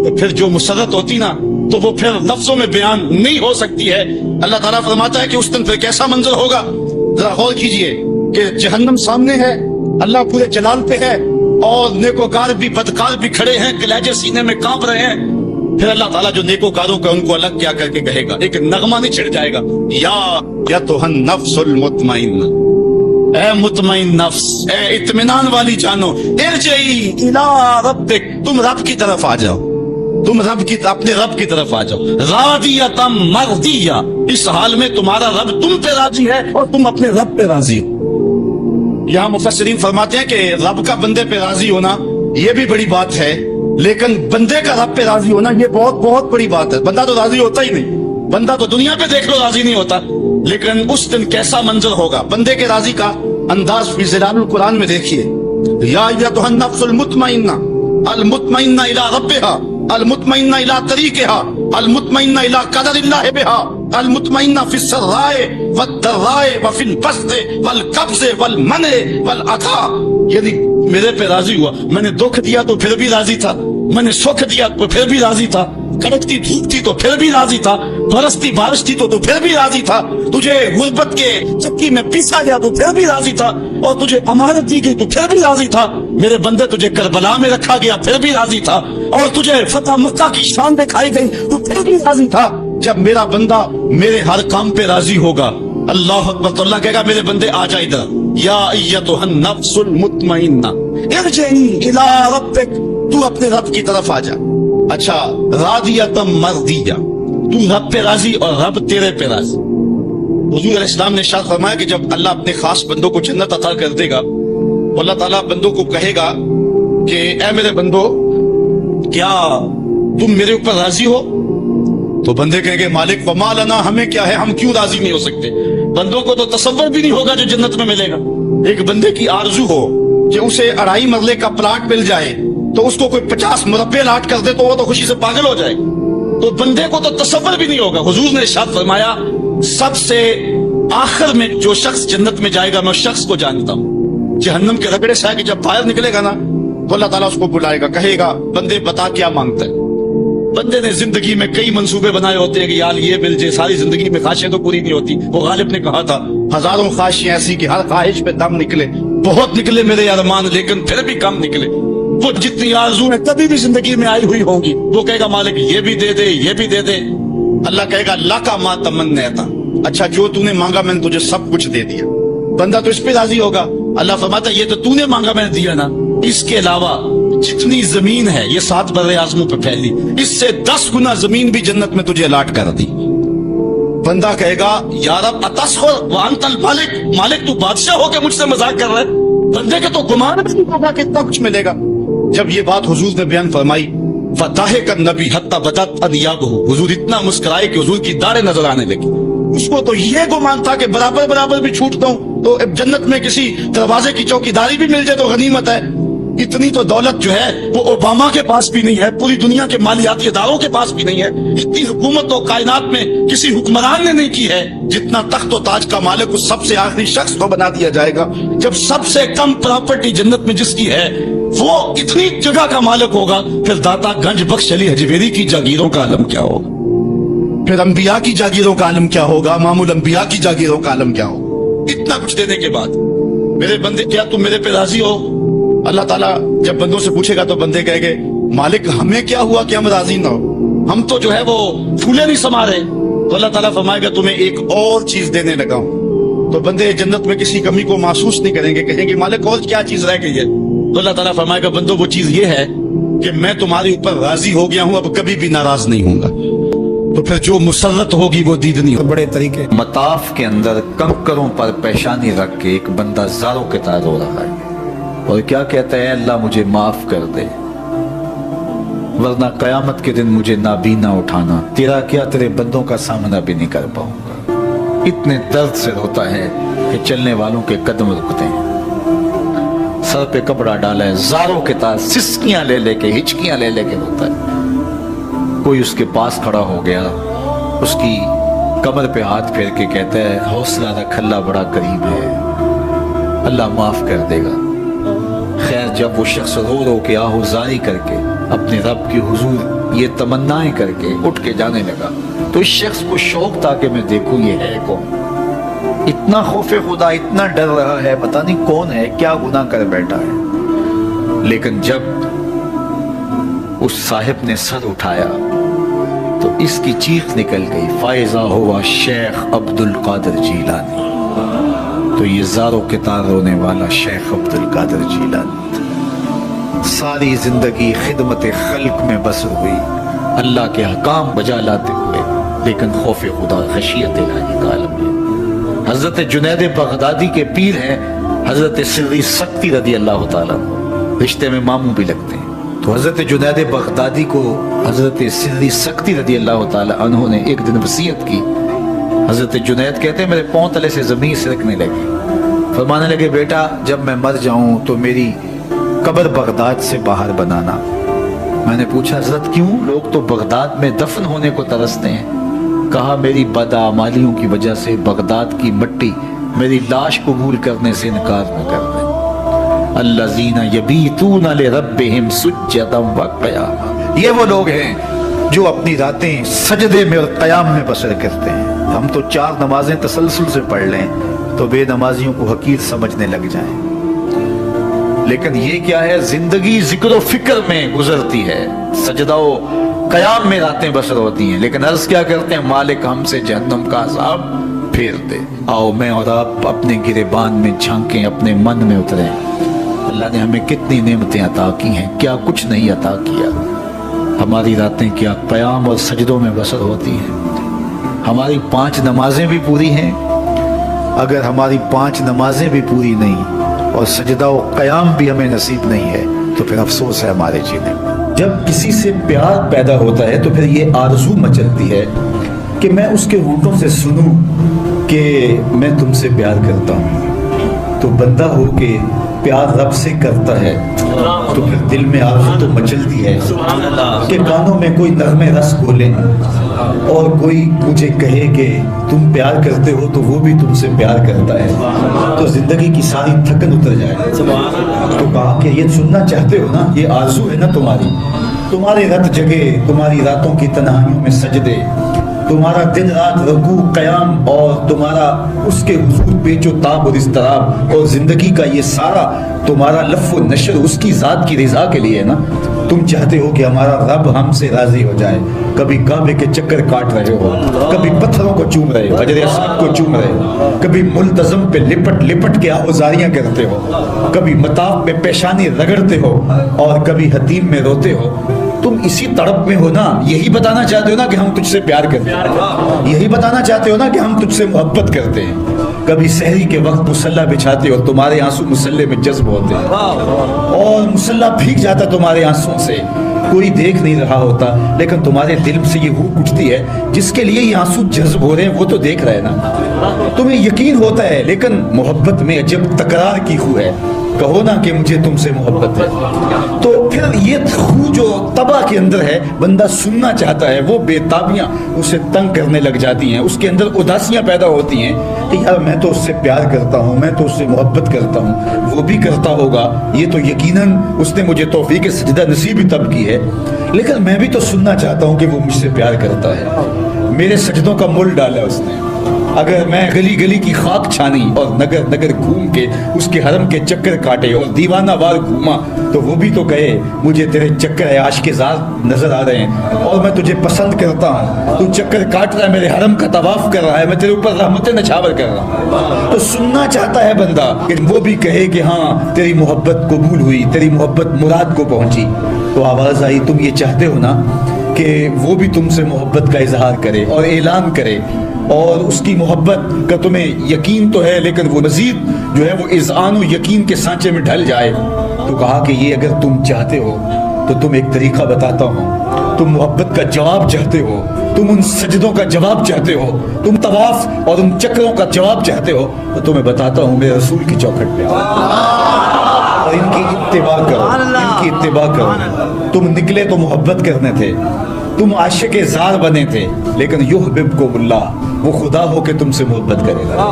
تو پھر جو مسرت ہوتی نا تو وہ پھر لفظوں میں بیان نہیں ہو سکتی ہے. اللہ تعالیٰ فرماتا ہے کہ اس دن پھر کیسا منظر ہوگا. ذرا غور کیجئے کہ جہنم سامنے ہے، اللہ پورے جلال پہ ہے اور نیکوکار بھی بدکار بھی کھڑے ہیں، کلیجے سینے میں کانپ رہے ہیں फिर अल्लाह ताला जो नेकोकारों का उनको अलग क्या करके कहेगा, एक नगमा नहीं छिड़ जाएगा, या अय्युहन नफ्सुल मुतमइन्ना, ए मुतमइन नफ्स, ए इत्मीनान वाली जानो, इरजई इला रब्बिक, तुम रब की तरफ आ जाओ, तुम अपने रब की तरफ आ जाओ, रादियतम मर्दिया, इस हाल में तुम्हारा रब तुम पे राजी है और तुम अपने रब पे राजी हो। यहाँ मुफस्सिरीन फरमाते हैं कि रब का बंदे पे राजी होना ये भी बड़ी बात है, लेकिन बंदे का रब पे राजी होना ये बहुत बहुत बड़ी बात है। बंदा तो राजी होता ही नहीं, बंदा तो दुनिया पे देख लो राजी नहीं होता, लेकिन उस दिन कैसा मंजर होगा बंदे के राजी का अंदाज फी ज़िलालुल कुरान में देखिए। या अय्युहन नफ्सुल मुतमइन्ना, अल मुतमइन्ना इला रब्बिहा, अल मुतमइन्ना इला तरीक़िहा, अल मुतमइन्ना इला क़दरिल्लाहि बिहा, अल मुतमइन्ना फिस सर्राए वद्दर्राए व फिल बस्ते वल कब्ज़े वल मने वल अता, यदि मेरे पे राजी हुआ, मैंने दुख दिया तो फिर भी राजी था, मैंने सुख दिया तो फिर भी राजी था, कड़कती धूप थी तो फिर भी राजी था, बरसती बारिश थी तो फिर भी राजी था, तुझे गुर्बत के चक्की में पीसा गया तो फिर भी राजी था, और तुझे अमानत दी गई तो फिर भी राजी था, मेरे बंदे तुझे करबला में रखा गया फिर भी राजी था, और तुझे फतह मक्का की शान दिखाई गई तो फिर भी राजी था। जब मेरा बंदा मेरे हर काम पे राजी होगा, अल्लाह अकबर, तो अल्लाह कहेगा मेरे बंदे आ जा इधर, या अय्युहन नफ्सुल मुतमइन्ना इरजई इला रब्बिक, तू अपने रब की तरफ आ जा। अच्छा, रादियतम मर्दिया, तू रब पे राजी और रब तेरे पे राजी। हुजूर अलैहिस्सलाम ने इरशाद फरमाया कि जब अल्लाह अपने खास बंदों को जन्नत अता कर देगा, तो अल्लाह ताला बंदों को कहेगा कि ऐ मेरे बंदो, क्या तुम मेरे ऊपर राजी हो? तो बंदे कहेंगे मालिक वमा लना, हमें क्या है, हम क्यों राजी नहीं हो सकते। बंदों को तो तसव्वुर भी नहीं होगा जो जन्नत में मिलेगा। एक बंदे की आरजू हो कि उसे 2.5 मरले का प्लाट मिल जाए, तो उसको कोई 50 मुरब्बे लाट कर दे तो वो तो खुशी से पागल हो जाए। तो बंदे को तो तसव्वुर भी नहीं होगा। हुजूर ने इरशाद फरमाया, सबसे आखिर में जो शख्स जन्नत में जाएगा मैं उस शख्स को जानता हूँ। जहन्नम के रगड़े से आके जब बाहर निकलेगा ना, तो अल्लाह ताला उसको बुलाएगा, कहेगा बंदे बता क्या मांगता है। बंदे ने जिंदगी में कई मंसूबे बनाए होते हैं कि यार ये मिल जाए, सारी जिंदगी में ख्वाहिशें तो पूरी नहीं होती। वो गालिब ने कहा था, हजारों ख्वाहिशें ऐसी कि हर ख्वाहिश पे दम निकले, बहुत निकले मेरे अरमान लेकिन फिर भी कम निकले। वो जितनी आरज़ू है कभी भी जिंदगी में आई हुई होंगी, वो कहेगा मालिक ये भी दे दे, ये भी दे दे। अल्लाह कहेगा लका मा तमन्नैता, अच्छा जो तूने मांगा मैंने तुझे सब कुछ दे दिया। बंदा तो इस पे राजी होगा। अल्लाह फरमाता ये तो तूने मांगा मैंने दिया ना, इसके अलावा जितनी जमीन है ये 7 बर्रे आज़मों पे फैली, इससे 10 गुना जमीन भी जन्नत में तुझे अलाट कर दी। बंदा कहेगा या रब अतस्खुर व अंतल मालिक, मालिक तू बादशाह होके मुझसे मजाक कर रहा है। बंदे के तो गुमान भी नहीं होगा कि इतना कुछ मिलेगा। जब ये बात हुजूर ने बयान फरमाई, फताहे का नबी हत्ता बदत अदियाबहु, हुजूर इतना मुस्कुराए कि हुजूर की दाढ़ें नजर आने लगी। उसको तो ये गुमान था कि बराबर बराबर भी छूट दूं तो जन्नत में किसी दरवाजे की चौकीदारी भी मिल जाए तो गनीमत है। इतनी तो दौलत जो है वो ओबामा के पास भी नहीं है, पूरी दुनिया के मालियाती इदारों के पास भी नहीं है। इतनी हुकूमत तो कायनात में किसी हुक्मरान ने नहीं की है जितना तख्त और ताज का मालिक उस सबसे आखिरी शख्स को बना दिया जाएगा। जब सबसे कम प्रॉपर्टी जन्नत में जिसकी है वो इतनी जगह का मालिक होगा, फिर दाता गंज बख्श अली हजवेरी की जागीरों का आलम क्या होगा, फिर अंबिया की जागीरों का आलम क्या होगा, मामूल अंबिया की जागीरों का आलम क्या होगा। इतना कुछ देने के बाद मेरे बंदे क्या तुम मेरे पे राजी हो? अल्लाह ताला जब बंदों से पूछेगा तो बंदे कहेंगे मालिक हमें क्या हुआ कि हम राजी ना हो, हम तो जो है वो फूले नहीं समा रहे। तो अल्लाह ताला फरमाएगा तुम्हें एक और चीज देने लगा हूं। तो बंदे जन्नत में किसी कमी को महसूस नहीं करेंगे, कहेंगे मालिक और क्या चीज रह गई है। तो अल्लाह ताला फरमाएगा बंदो वो चीज ये है कि मैं तुम्हारे ऊपर राजी हो गया हूं, अब कभी भी नाराज नहीं होऊंगा। तो फिर जो मुसर्रत होगी वो दीदनी होगी। बड़े तरीके मताफ के अंदर कंकरों पर पेशानी रख के एक बंदा जारों के तार रो रहा है और क्या कहता है, अल्लाह मुझे माफ कर दे वरना कयामत के दिन मुझे नाबीना उठाना, तेरा क्या तेरे बंदों का सामना भी नहीं कर पाऊंगा। इतने दर्द से रोता है कि चलने वालों के कदम रुकते हैं। सर पे कपड़ा डाला है, जारों के तार, सिसकियां ले लेके, हिचकियां ले लेके रोता है। कोई उसके पास खड़ा हो गया, उसकी कमर पे हाथ फेर के कहता है हौसला रख, अल्लाह बड़ा करीब है, अल्लाह माफ कर देगा। खैर जब वो शख्स रो रो के आहुजारी करके अपने रब की हुजूर ये तमन्नाएं करके उठ के जाने लगा, तो इस शख्स को शौक था कि मैं देखूं ये है कौन। इतना खौफे खुदा, इतना डर रहा है, पता नहीं कौन है, क्या गुनाह कर बैठा है। लेकिन जब उस साहिब ने सर उठाया اس کی چیخ نکل گئی، فائزہ ہوا شیخ عبد القادر جیلانی، تو یہ زاروں کے تار رونے والا شیخ عبد القادر جیلانی تھا۔ ساری زندگی خدمت خلق میں بسر ہوئی، اللہ کے حکام بجا لاتے ہوئے، لیکن خوف خدا خشیت الہی کا عالم ہے۔ حضرت جنید بغدادی کے پیر ہیں حضرت سری سکتی رضی اللہ تعالیٰ، رشتے میں ماموں بھی لگتے ہیں۔ تو حضرت جنید بغدادی کو حضرت سری سکتی رضی اللہ تعالیٰ عنہ نے ایک دن وصیت کی۔ حضرت جنید کہتے ہیں میرے پاؤں تلے سے زمین سرکنے لگی، فرمانے لگے بیٹا جب میں مر جاؤں تو میری قبر بغداد سے باہر بنانا۔ میں نے پوچھا حضرت کیوں؟ لوگ تو بغداد میں دفن ہونے کو ترستے ہیں۔ کہا میری بدعمالیوں کی وجہ سے بغداد کی مٹی میری لاش قبول کرنے سے انکار نہ کر دے۔ الذین یبیتون لربہم سجدا وقیاما، یہ وہ لوگ ہیں جو اپنی راتیں سجدے میں اور قیام میں بسر کرتے ہیں۔ ہم تو 4 نمازیں تسلسل سے پڑھ لیں تو بے نمازیوں کو حقیر سمجھنے لگ جائیں، لیکن یہ کیا ہے؟ زندگی ذکر و فکر میں گزرتی ہے، سجدہ و قیام میں راتیں بسر ہوتی ہیں، لیکن عرض کیا کرتے ہیں؟ مالک ہم سے جہنم کا عذاب پھیر دے۔ آؤ میں اور آپ اپنے گریبان میں جھانکیں، اپنے من میں اتریں۔ اللہ نے ہمیں کتنی نعمتیں عطا کی ہیں، کیا کچھ نہیں عطا کیا۔ ہماری راتیں کیا قیام اور سجدوں میں بسر ہوتی ہیں۔ ہماری 5 نمازیں بھی پوری ہیں، اگر ہماری 5 نمازیں بھی پوری نہیں اور سجدہ و قیام بھی ہمیں نصیب نہیں ہے تو پھر افسوس ہے ہمارے جینے میں۔ جب کسی سے پیار پیدا ہوتا ہے تو پھر یہ آرزو مچلتی ہے کہ میں اس کے ہونٹوں سے سنوں کہ میں تم سے پیار کرتا ہوں۔ تو بندہ ہو کے پیار رب سے کرتا ہے تو پھر دل میں آرزو تو مچلتی ہے کہ کانوں میں کوئی نغمے رس بولے اور کوئی مجھے کہے کہ تم پیار کرتے ہو تو وہ بھی تم سے پیار کرتا ہے، تو زندگی کی ساری تھکن اتر جائے۔ تو کہا کہ یہ سننا چاہتے ہو نا، یہ آرزو ہے نا تمہاری، تمہارے رت جگے، تمہاری راتوں کی تنہائیوں میں سجدے، تمہارا دن رات رکوع قیام اور تمہارا اس کے حضور پیچ و تاب اور اضطراب اور زندگی کا یہ سارا تمہارا لف و نشر اس کی ذات کی رضا کے لیے ہے نا۔ تم چاہتے ہو کہ ہمارا رب ہم سے راضی ہو جائے، کبھی کعبے کے چکر کاٹ رہے ہو، کبھی پتھروں کو چوم رہے ہو، حجر اسود کو چوم رہے ہو، کبھی ملتزم پہ لپٹ لپٹ کے آوازاریاں کرتے ہو، کبھی مطاف پہ پیشانی رگڑتے ہو اور کبھی حتیم میں روتے ہو۔ تم اسی تڑپ میں ہو نا، یہی بتانا چاہتے ہو نا کہ ہم تجھ سے پیار کرتے ہیں، یہی بتانا چاہتے ہو نا کہ ہم تجھ سے محبت کرتے ہیں۔ کبھی سحری کے وقت مصلی بچھاتے ہو، تمہارے آنسو مصلی میں جذب ہوتے ہیں اور مصلی بھیگ جاتا تمہارے آنسوں سے، کوئی دیکھ نہیں رہا ہوتا لیکن تمہارے دل سے یہ روح اٹھتی ہے جس کے لیے یہ آنسو جذب ہو رہے ہیں وہ تو دیکھ رہے ہیں نا۔ تمہیں یقین ہوتا ہے لیکن محبت میں عجب تکرار کی خو ہے، کہو نا کہ مجھے تم سے محبت ہے، تو پھر یہ خو جو طبع کے اندر ہے بندہ سننا چاہتا ہے، وہ بے تابیاں اسے تنگ کرنے لگ جاتی ہیں، اس کے اندر اداسیاں پیدا ہوتی ہیں کہ یار میں تو اس سے پیار کرتا ہوں، میں تو اس سے محبت کرتا ہوں، وہ بھی کرتا ہوگا، یہ تو یقیناً اس نے مجھے توفیق سجدہ نصیب ہی تب کی ہے، لیکن میں بھی تو سننا چاہتا ہوں کہ وہ مجھ سے پیار کرتا ہے، میرے سجدوں کا مول ڈالا اس نے۔ اگر میں گلی گلی کی خاک چھانی اور نگر نگر گھوم کے اس کے حرم کے چکر کاٹے اور دیوانہ وار گھوما تو وہ بھی تو کہے مجھے تیرے چکر عاشق زار نظر آ رہے ہیں اور میں تجھے پسند کرتا ہوں، تو چکر کاٹ رہا ہے، میرے حرم کا طواف کر رہا ہے، میں تیرے اوپر رحمتیں نچھاور کر رہا ہوں، تو سننا چاہتا ہے بندہ کہ وہ بھی کہے کہ ہاں تیری محبت قبول ہوئی، تیری محبت مراد کو پہنچی۔ تو آواز آئی تم یہ چاہتے ہو نا کہ وہ بھی تم سے محبت کا اظہار کرے اور اعلان کرے اور اس کی محبت کا تمہیں یقین تو ہے لیکن وہ مزید جو ہے وہ اذعان و یقین کے سانچے میں ڈھل جائے، تو کہا کہ یہ اگر تم چاہتے ہو تو تم ایک طریقہ بتاتا ہوں، تم محبت کا جواب چاہتے ہو، تم ان سجدوں کا جواب چاہتے ہو، تم طواف اور ان چکروں کا جواب چاہتے ہو، تو تمہیں بتاتا ہوں میرے رسول کی چوکھٹ پہ اور ان کی اتباع کرو، ان کی اتباع کرو۔ تم نکلے تو محبت کرنے تھے، تم عاشق زار بنے تھے، لیکن یحببکم اللہ، وہ خدا ہو کے تم سے محبت کرے گا۔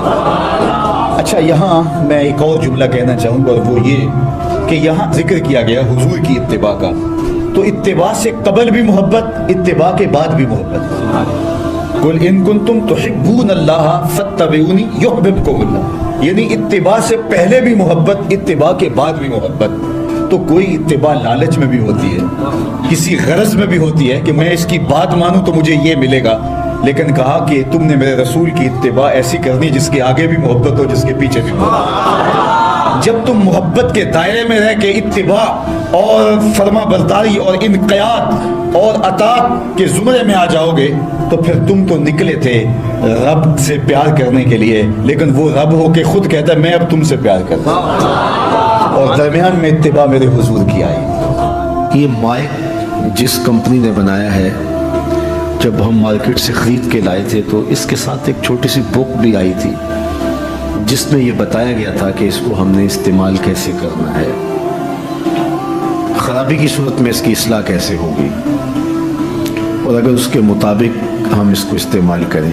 اچھا یہاں میں ایک اور جملہ کہنا چاہوں گا، وہ یہ کہ یہاں ذکر کیا گیا حضور کی اتباع کا، تو اتباع سے قبل بھی محبت، اتباع کے بعد بھی محبت۔ قل ان کنتم تحبون اللہ فاتبعونی یحببکم اللہ، یعنی اتباع سے پہلے بھی محبت، اتباع کے بعد بھی محبت۔ تو کوئی اتباع لالچ میں بھی ہوتی ہے، کسی غرض میں بھی ہوتی ہے کہ میں اس کی بات مانوں تو مجھے یہ ملے گا، لیکن کہا کہ تم نے میرے رسول کی اتباع ایسی کرنی جس کے آگے بھی محبت ہو، جس کے پیچھے بھی محبت۔ جب تم محبت کے دائرے میں رہ کے اتباع اور فرما برداری اور انقیاد اور اطاعت کے زمرے میں آ جاؤ گے تو پھر تم تو نکلے تھے رب سے پیار کرنے کے لیے، لیکن وہ رب ہو کے خود کہتا ہے میں اب تم سے پیار کرتا ہوں، اور درمیان میں اتباع میرے حضور کی آئی۔ یہ مائک جس کمپنی نے بنایا ہے، جب ہم مارکیٹ سے خرید کے لائے تھے تو اس کے ساتھ ایک چھوٹی سی بک بھی آئی تھی جس میں یہ بتایا گیا تھا کہ اس کو ہم نے استعمال کیسے کرنا ہے، خرابی کی صورت میں اس کی اصلاح کیسے ہوگی، اور اگر اس کے مطابق ہم اس کو استعمال کریں،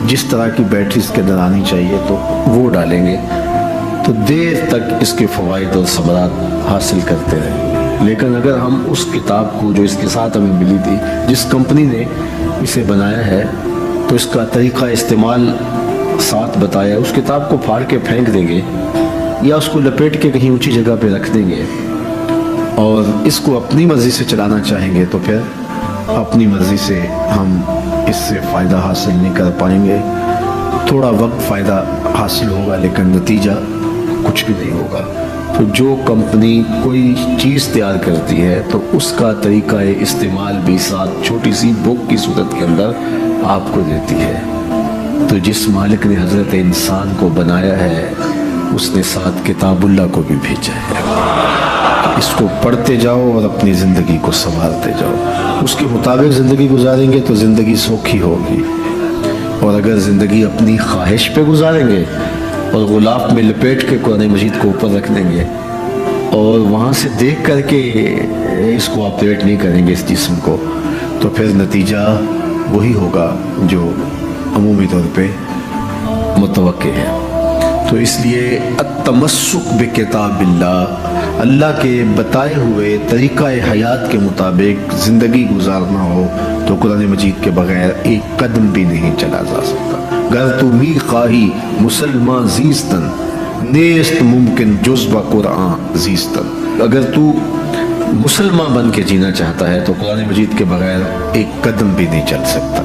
جس طرح کی بیٹری اس کے اندر آنی چاہیے تو وہ ڈالیں گے تو دیر تک اس کے فوائد اور ثمرات حاصل کرتے رہیں۔ لیکن اگر ہم اس کتاب کو جو اس کے ساتھ ہمیں ملی تھی، جس کمپنی نے اسے بنایا ہے، تو اس کا طریقہ استعمال ساتھ بتایا، اس کتاب کو پھاڑ کے پھینک دیں گے یا اس کو لپیٹ کے کہیں اونچی جگہ پہ رکھ دیں گے اور اس کو اپنی مرضی سے چلانا چاہیں گے تو پھر اپنی مرضی سے ہم اس سے فائدہ حاصل نہیں کر پائیں گے۔ تھوڑا وقت فائدہ حاصل ہوگا لیکن نتیجہ کچھ بھی نہیں ہوگا۔ تو جو کمپنی کوئی چیز تیار کرتی ہے تو اس کا طریقہ استعمال بھی ساتھ چھوٹی سی بک کی صورت کے اندر آپ کو دیتی ہے۔ تو جس مالک نے حضرت انسان کو بنایا ہے اس نے ساتھ کتاب اللہ کو بھی بھیجا ہے، اس کو پڑھتے جاؤ اور اپنی زندگی کو سنوارتے جاؤ، اس کے مطابق زندگی گزاریں گے تو زندگی سوکھی ہوگی، اور اگر زندگی اپنی خواہش پہ گزاریں گے اور غلاف میں لپیٹ کے قرآن مجید کو اوپر رکھ دیں گے اور وہاں سے دیکھ کر کے اس کو آپریٹ نہیں کریں گے اس جسم کو، تو پھر نتیجہ وہی ہوگا جو عمومی طور پہ متوقع ہے۔ تو اس لیے التمسک بکتاب اللہ، اللہ کے بتائے ہوئے طریقہ حیات کے مطابق زندگی گزارنا ہو تو قرآن مجید کے بغیر ایک قدم بھی نہیں چلا جا سکتا۔ گر تو می خواہی مسلمان زیستن، نیست ممکن جز با قرآن زیستن، اگر تو مسلمان بن کے جینا چاہتا ہے تو قرآن مجید کے بغیر ایک قدم بھی نہیں چل سکتا۔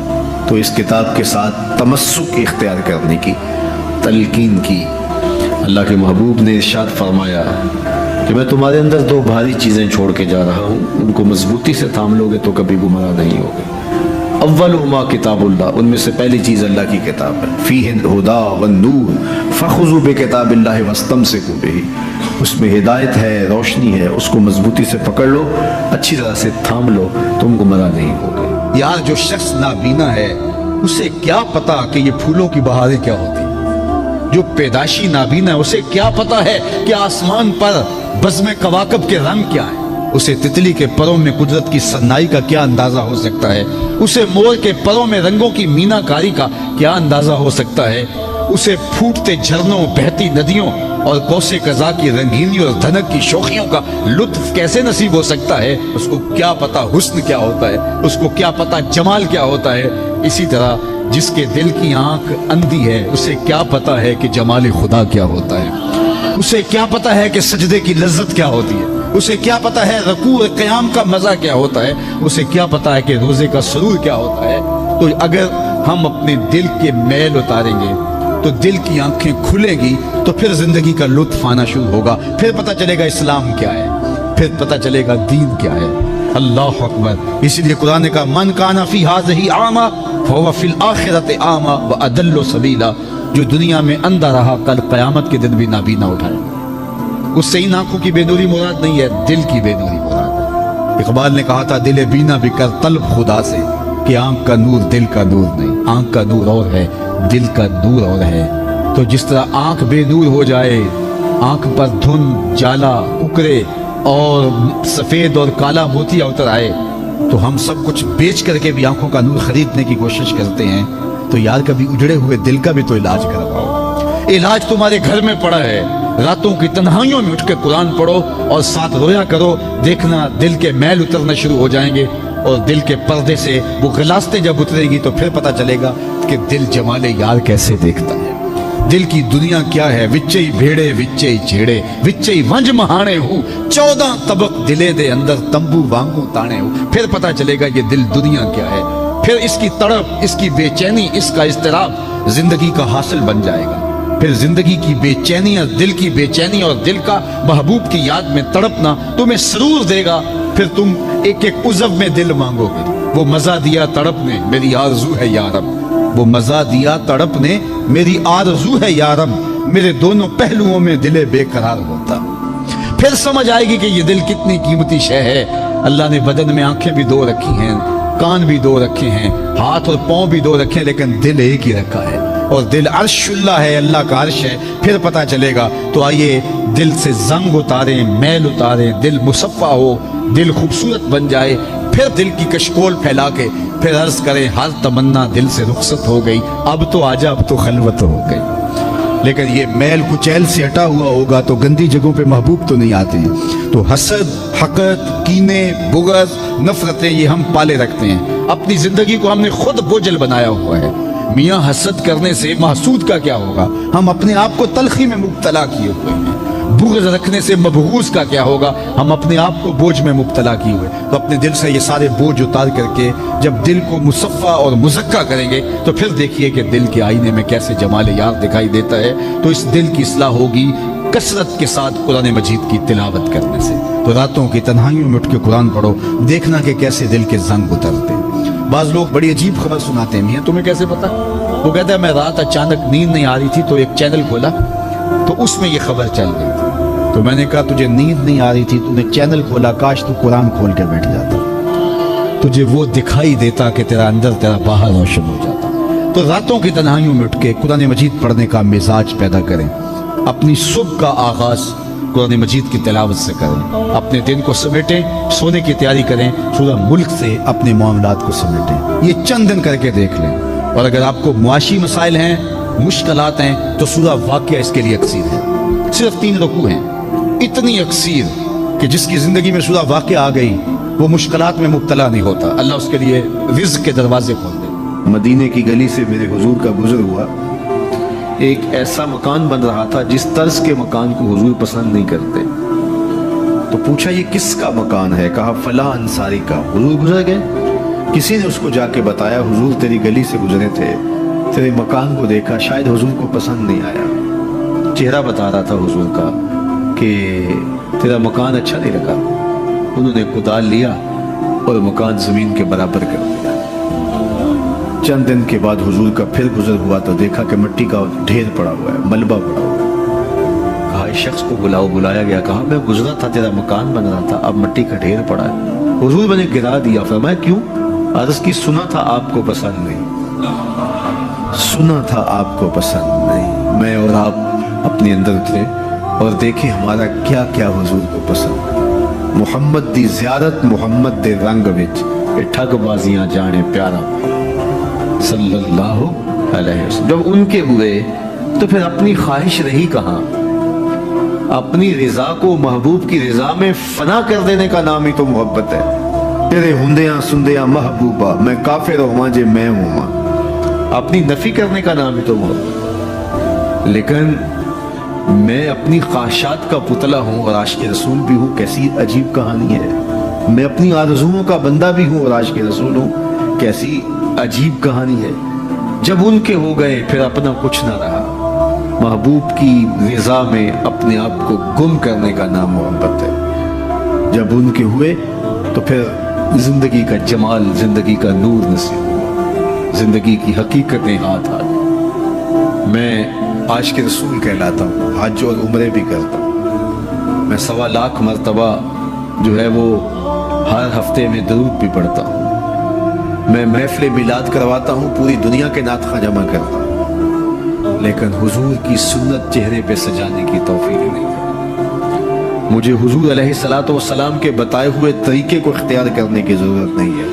تو اس کتاب کے ساتھ تمسک اختیار کرنے کی تلقین کی۔ اللہ کے محبوب نے ارشاد فرمایا کہ میں تمہارے اندر دو بھاری چیزیں چھوڑ کے جا رہا ہوں، ان کو مضبوطی سے تھام لو گے تو کبھی گمراہ نہیں ہوگے۔ اولہما کتاب اللہ، ان میں سے پہلی چیز اللہ کی کتاب ہے، فیہ الہدی والنور فخذوا بکتاب اللہ واستمسکوا بہ، اس میں ہدایت ہے، روشنی ہے، اس کو مضبوطی سے پکڑ لو، اچھی طرح سے تھام لو، تم گمراہ نہیں ہوگے۔ یار جو شخص نابینا ہے اسے کیا پتا کہ یہ پھولوں کی بہاریں کیا ہوتی، جو پیدائشی نابینا ہے اسے کیا پتا ہے کہ آسمان پر بزم کواکب کے رنگ کیا ہے، اسے تتلی کے پروں میں قدرت کی سنائی کا کیا اندازہ ہو سکتا ہے، اسے مور کے پروں میں رنگوں کی مینا کاری کا کیا اندازہ ہو سکتا ہے، اسے پھوٹتے جھرنوں، بہتی ندیوں اور کوسے قضا کی رنگینی اور دھنک کی شوخیوں کا لطف کیسے نصیب ہو سکتا ہے، اس کو کیا پتا حسن کیا ہوتا ہے، اس کو کیا پتا جمال کیا ہوتا ہے۔ اسی طرح جس کے دل کی آنکھ اندھی ہے اسے کیا پتا ہے کہ جمال خدا کیا ہوتا ہے، اسے کیا پتا ہے کہ سجدے کی لذت کیا ہوتی ہے، اسے کیا پتا ہے رکوع قیام کا مزہ کیا ہوتا ہے، اسے کیا پتا ہے کہ روزے کا سرور کیا ہوتا ہے۔ تو اگر ہم اپنے دل کے میل اتاریں گے تو دل کی آنکھیں کھلیں گی تو پھر زندگی کا لطف آنا شروع ہوگا، پھر پتہ چلے گا اسلام کیا ہے، پھر پتہ چلے گا دین کیا ہے۔ اللہ اکبر۔ اس لیے قرآن نے کہا من کان فی ہذہ اعمی فہو فی الآخرۃ اعمی واضل سبیلا، جو دنیا میں اندھا رہا کل قیامت کے دن بھی نابینا اٹھائے۔ اس سے ان آنکھوں کی بے نوری مراد نہیں ہے، دل کی بے نوری مراد ہے۔ اقبال نے کہا تھا دل بینا بھی کر طلب خدا سے، کہ آنکھ کا نور دل کا نور نہیں، آنکھ کا نور اور ہے، دل کا نور اور ہے۔ تو جس طرح آنکھ بے نور ہو جائے، آنکھ پر دھند، جالا اکڑے اور سفید اور کالا موتیا اتر آئے، تو ہم سب کچھ بیچ کر کے بھی آنکھوں کا نور خریدنے کی کوشش کرتے ہیں۔ تو یار کبھی اجڑے ہوئے دل کا بھی تو علاج کرواؤ۔ علاج تمہارے گھر میں پڑا ہے، راتوں کی تنہائیوں میں اٹھ کے قرآن پڑھو اور ساتھ رویا کرو، دیکھنا دل کے میل اترنا شروع ہو جائیں گے، اور دل کے پردے سے وہ غلاستیں جب اترے گی تو پھر پتہ چلے گا کہ دل جمال یار کیسے دیکھتا ہے۔ दिल की दुनिया क्या है, विच्चे ही भेड़े विच्चे ही छेड़े, विच्चे ही वंज महाने हूँ, 14 तबक दिले दे अंदर तंबू वांगू ताने हूँ। फिर पता चलेगा ये दिल दुनिया क्या है, फिर इसकी तड़प, इसकी बेचैनी, इसका इस्तिराब जिंदगी का हासिल बन जाएगा। फिर जिंदगी की बेचैनी और दिल की बेचैनी और दिल का महबूब की याद में तड़पना तुम्हें सरूर देगा। फिर तुम एक एक उज़व में दिल मांगोगे। वो मजा दिया तड़प ने मेरी आरज़ू है यारब, वो मजा दिया तड़प ने मेरी आरज़ू है यारब, मेरे दोनों पहलुओं में दिले बेकरार होता। फिर समझ आएगी कि ये दिल कितनी कीमती शय है। अल्लाह ने बदन में आंखें भी दो रखी हैं, कान भी दो रखे हैं, हाथ और पांव भी दो रखे हैं, लेकिन दिल एक ही रखा है और दिल अर्शुल्लाह है, अल्लाह का अर्श है। फिर पता चलेगा। तो आइए दिल से जंग उतारें, मैल उतारें, दिल मुसफ़ा हो, दिल खूबसूरत बन जाए। फिर दिल की कशकोल फैला के फिर अर्ज करें हर तमन्ना दिल से रुखसत हो गई, अब तो आजा, अब तो खलवत हो गई। लेकिन ये मैल कुचैल से हटा हुआ होगा तो गंदी जगहों पे महबूब तो नहीं आते हैं। तो हसद, हक़द, कीने, बुग़्ज़, नफरतें ये हम पाले रखते हैं। अपनी जिंदगी को हमने खुद बोझल बनाया हुआ है। मियाँ हसद करने से महसूद का क्या होगा, हम अपने आप को तलखी में मुब्तला किए हुए हैं। बुग़्ज़ रखने से मबगूज़ का क्या होगा, हम अपने आप को बोझ में मुब्तला किए हुए। तो अपने दिल से ये सारे बोझ उतार करके जब दिल को मुसफ़ा और मुज़क्का करेंगे तो फिर देखिए कि दिल के आईने में कैसे जमाल यार दिखाई देता है। तो इस दिल की इस्लाह होगी कसरत के साथ कुरान मजीद की तिलावत करने से। तो रातों की तन्हाइयों में उठ के कुरान पढ़ो, देखना कि कैसे दिल के जंग उतरते। बाज़ लोग बड़ी अजीब खबर सुनाते हैं, मियाँ तुम्हें कैसे पता? वो कहता है मैं रात अचानक नींद नहीं आ रही थी तो एक चैनल खोला तो उसमें ये खबर चल गई थी। तो मैंने कहा तुझे नींद नहीं आ रही थी, तूने चैनल खोला, काश तू कुरान खोल के बैठ जाता, तुझे वो दिखाई देता कि तेरा अंदर तेरा बाहर रोशन हो जाता। तो रातों की तन्हाइयों में उठ के कुरान मजीद पढ़ने का मिजाज पैदा करें। अपनी सुबह का आगाज कुरान मजीद की तिलावत से करें। अपने दिन को समेटें, सोने की तैयारी करें, सूरह मुल्क से अपने मामलात को समेटें। ये चंद दिन करके देख लें। और अगर आपको मुआशी मसाइल हैं, मुश्किलात हैं, तो सूरह वाक़िया इसके लिए अक्सीर है। सिर्फ 3 रुकू हैं, इतनी अक्सीर कि जिसकी जिंदगी में सूरह वाक़िया आ गई वो मुश्किलात में मुब्तला नहीं होता। अल्लाह उसके लिए रिज़्क़ के दरवाजे खोल दे। मदीने की गली से मेरे हुजूर का गुजर हुआ। एक ऐसा मकान बन रहा था जिस तर्ज के मकान को हुजूर पसंद नहीं करते। तो पूछा ये किसका मकान है? कहा फला अंसारी का। हुजूर गुजर गए। किसी ने उसको जाके बताया हुजूर तेरी गली से गुजरे थे, तेरे मकान को देखा, शायद हुजूर को पसंद नहीं आया। चेहरा बता रहा था हुजूर का कि तेरा मकान अच्छा नहीं लगा। उन्होंने कुदाल लिया और मकान जमीन के बराबर कर दिया। चंद दिन के बाद हुजूर का फिर गुजर हुआ तो देखा कि मिट्टी का ढेर पड़ा हुआ है, मलबा पड़ा हुआ है। कहा इस शख्स को बुलाओ। बुलाया गया। कहा मैं गुजरा था, तेरा मकान बन रहा था, अब मिट्टी का ढेर पड़ा है। हुजूर मैंने गिरा दिया। फरमाया क्यों? अर्ज़ की सुना था आपको पसंद नहीं, सुना था आपको पसंद नहीं। मैं और आप अपने अंदर उतरे और देखे हमारा क्या क्या हुजूर को पसंद। मुहम्मद दी ज़ियारत मुहम्मद दे रंग विच ठगबाजियां जाने प्यारा सल्लल्लाहु अलैहि वसल्लम। जब उनके हुए तो फिर अपनी ख्वाहिश रही कहाँ? अपनी रिजा को महबूब की रिजा में फना कर देने का नाम ही तो मोहब्बत है। तेरे हुंदियां सुंदियां महबूबा मैं काफिर होवा जे मैं हुआ, अपनी नफी करने का नाम ही तो मोहब्बत। लेकिन मैं अपनी ख्वाहिशात का पुतला हूँ और आशिक रसूल भी हूँ। कैसी अजीब कहानी है। मैं अपनी आरज़ुओं का बंदा भी हूँ और आशिक रसूल हूँ। कैसी अजीब कहानी है। जब उनके हो गए फिर अपना कुछ ना रहा। महबूब की रिजा में अपने आप को गुम करने का नाम मोहब्बत है। जब उनके हुए तो फिर जिंदगी का जमाल, जिंदगी का नूर नसीब हुआ, जिंदगी की हकीकतें हाथ आ गई। मैं आशिक रसूल कहलाता हूँ, हज और उम्रे भी करता हूँ। मैं 1.25 लाख मरतबा जो है वो हर हफ्ते में दरूद भी पढ़ता हूँ। मैं महफिल मिलाद करवाता हूँ, पूरी दुनिया के नातख़्वां जमा करता हूँ, लेकिन हुजूर की सुन्नत चेहरे पे सजाने की तौफीक नहीं है। मुझे हुजूर अलैहिस्सलातु वस्सलाम के बताए हुए तरीके को इख्तियार करने की ज़रूरत नहीं है।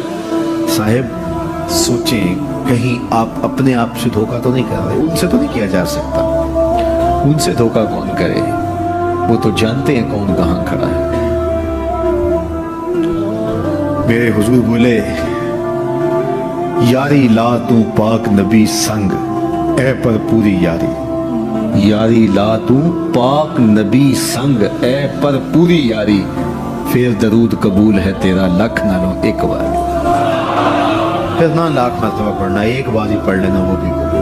साहिब सोचें कहीं आप अपने आप से धोखा तो नहीं कर रहे। उनसे तो नहीं किया जा सकता। उनसे धोखा कौन करे? वो तो जानते हैं कौन कहाँ खड़ा है। मेरे हुजूर बोले यारी ला तू पाक नबी संग ए पर पूरी यारी। यारी ला तू पाक नबी संग ए पर पूरी यारी, फिर दरूद कबूल है तेरा लख नालों एक बार। फिर ना लाख मरतबा पढ़ना, एक बार ही पढ़ लेना वो भी कबूल।